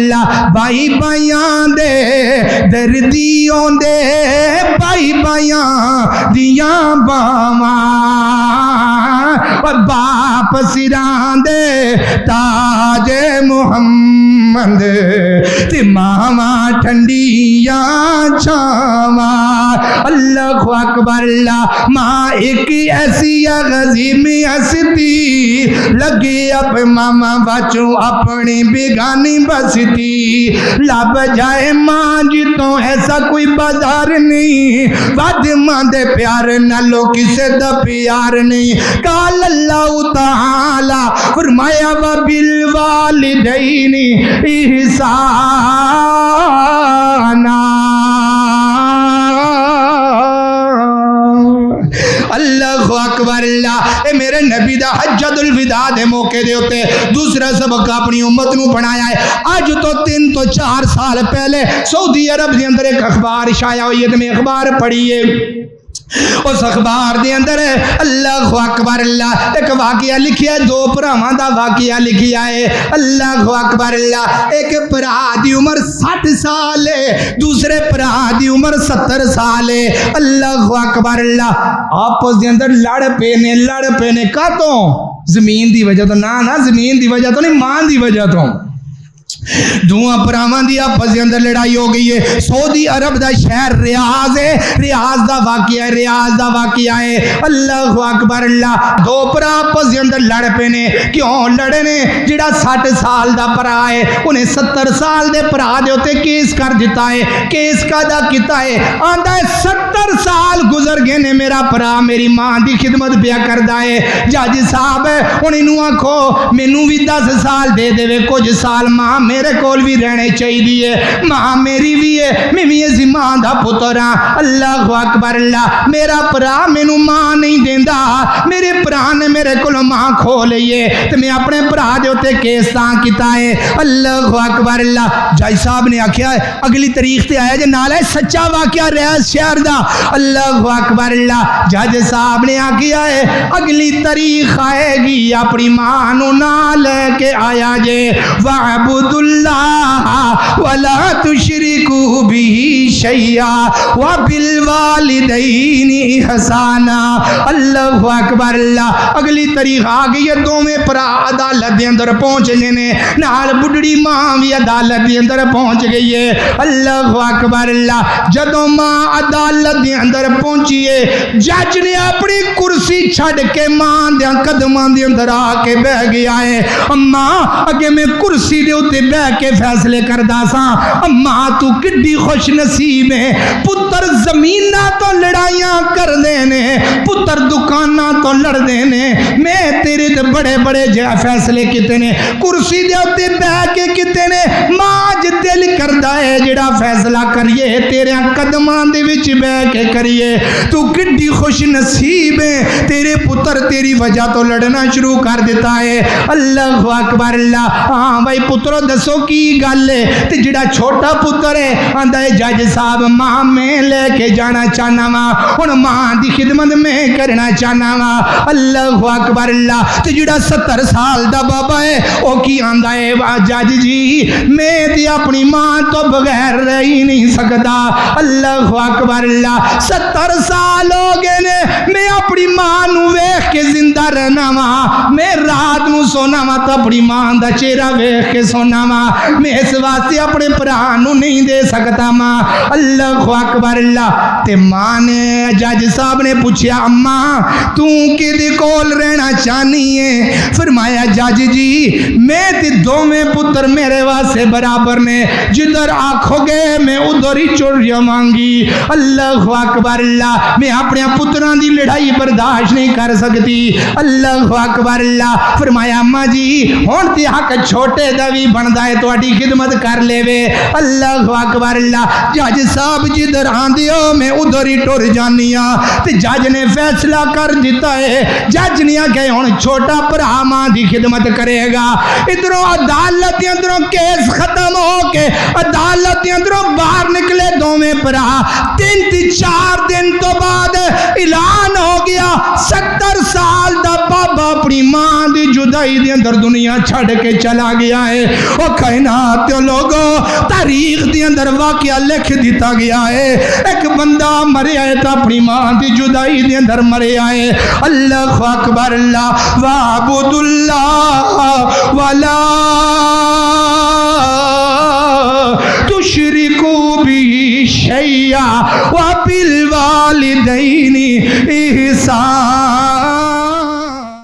Allah by بائیاں they دردیوں they by بائیاں دیاں باواں اور باپ سران دے تاج محمد تے ماواں ٹھنڈیاں چھاواں اللہ اکبر اللہ ماں ایک ایسی غزیم ہستی لگی اب ماما بچوں اپنی بیگانی بستی لب جائے ماں جتوں ایسا کوئی بازار نہیں ود ماں دے پیار نالو کسے دا پیار نہیں قال اللہ تعالی فرمایا وبالوالدین احسانا اللہ اکبر اللہ اے میرے نبی دا حجۃ الوداع دے موقع دے ہوتے دوسرا سبق اپنی امت نو بنایا ہے آج تو 3 تو 4 سال پہلے سعودی عرب دے اندر ایک اخبار شائع ہوئی ہے میں اخبار پڑھیے اس اخبار دے اندر اللہ اکبر اللہ ایک واقعہ لکھیا ہے 2 بھراواں دا واقعہ لکھیا ہے اللہ اکبر اللہ ایک بھرا دی عمر 60 سال ہے دوسرے بھرا دی عمر 70 سال ہے اللہ اکبر اللہ آپس دے اندر لڑ پے نے کاتوں زمین دی وجہ تو نہ زمین دی وجہ تو نہیں ماں دی وجہ تو دوہاں پراواں دی آپس دے اندر لڑائی ہو گئی ہے سعودی عرب دا شہر ریاض ہے ریاض دا واقعہ ہے اللہ اکبر اللہ 2 پرا آپس دے اندر لڑ پے نے کیوں لڑے نے جڑا 60 سال دا پرا ہے انہیں 70 سال دے پرا دے ہوتے کیس کر دیتا ہے کیس کا دا کیتا ہے آندا ہے 70 سال گزر گئے نے میرا پرا میری ماں دی خدمت پیا کردا ہے جج صاحب انہیں نو آکھو مینوں بھی 10 سال دے دے کچھ سال ماں میرے کول بھی رہنے چاہیے ماں میری بھی ہے میں بھی اسی ماں دا پتر ہاں اللہ اکبر اللہ میرا پرا مینوں ماں نہیں دیندا میرے پرا نے میرے کول ماں کھو لئیے تے میں اپنے پرا دے اوتے کیس تاں کیتا ہے اللہ اکبر اللہ جج صاحب نے آکھیا ہے اگلی تاریخ تے آیا جے نال ہے سچا واقعہ ریاض شہر دا اللہ اکبر اللہ جج صاحب نے آکھیا ہے اگلی تاریخ آئے گی اپنی ماں نو نال لے کے آیا جے وعبد اللہ ولا تشرکوا به شیئا وبالوالدین احسانا اللہ اکبر اللہ اگلی تاریخ آ گئی ہے دوویں پرا عدالت دے اندر پہنچ گئے نے نال بڈڑی ماں بھی عدالت دے اندر پہنچ گئی ہے اللہ اکبر اللہ جدوں ماں عدالت دے اندر پہنچی ہے جج نے اپنی کرسی چھڈ کے ماں دے قدماں دے اندر آ کے بیٹھ گیا ہے اماں اگے میں کرسی دے اوتے بیٹھ کے فیصلے کردا ساں اماں تو کڈی خوش نصیب ہے پتر زمیناں تو لڑائیاں کر دے نے پتر دکاناں تو لڑ دے نے میں تیرے تے بڑے بڑے فیصلے کیتے نے کرسی دے اوتے بیٹھ کے کیتے نے ماں ج دل کردا ہے جڑا فیصلہ کریے تیرے قدماں دے وچ بیٹھ کے کریے تو کڈی خوش نصیب ہے تیرے پتر تیری وجہ تو لڑنا شروع کر دیتا ہے اللہ اکبر اللہ ہاں بھائی پترو دسو کی گل ہے تے جڑا چھوٹا پتر ہے آندا ہے جج صاحب ماں میں لے کے جانا چاہنا وا ہن ماں دی خدمت میں کرنا چاہنا وا اللہ اکبر اللہ تے جڑا 70 سال دا بابا ہے او کی آندا ہے جج جی میں تے اپنی ماں تو بغیر رہ ہی نہیں سکدا اللہ اکبر اللہ 70 سال ہو گئے نے میں اپنی ماں نو ویکھ کے زندہ رہنا وا میں رات نو سونا وا تے اپنی ماں دا چہرہ ویکھ کے سونا وا میں اس واسطے اپنے بھرا نو نہیں دے سکتا ماں اللہ اکبر اللہ تے ماں نے جج صاحب نے پوچھا اماں تو کدے کول رہنا چاہنی ہے فرمایا جج جی میں تے دوویں پتر میرے واسطے برابر نے جدھر آکھو گے میں ادھر ہی چڑ جاواںگی اللہ اکبر اللہ میں اپنے پتراں دی لڑائی برداشت نہیں کر سکتی اللہ اکبر اللہ فرمایا اماں جی ہن تے حق چھوٹے دا وی بندا ہے تہاڈی خدمت کر لے وے اللہ اکبر اللہ جج صاحب جدھر آندے ہو میں ادھر ہی ٹر جانی ہاں تے جج نے فیصلہ کر دیتا ہے جج نے آکھیا ہن چھوٹا بھرا ماں دی خدمت کرے گا ادھروں عدالت دے اندروں کیس ختم ہو کے عدالت دے اندروں باہر نکلے دوویں بھرا 3-4 دن تو بعد اعلان ہو گیا 70 سال دا بابا اپنی ماں دی جدائی دے اندر دنیا چھڑ کے چلا گیا ہے او کائنات تے لوگوں تاریخ دے اندر واقعہ لکھ دیتا گیا ہے ایک بندہ مریا ہے تا اپنی ماں دی جدائی دے اندر مریا ہے اللہ اکبر اللہ وعبد اللہ ولا تشرکو بھی شیئا وبالوالدین احسان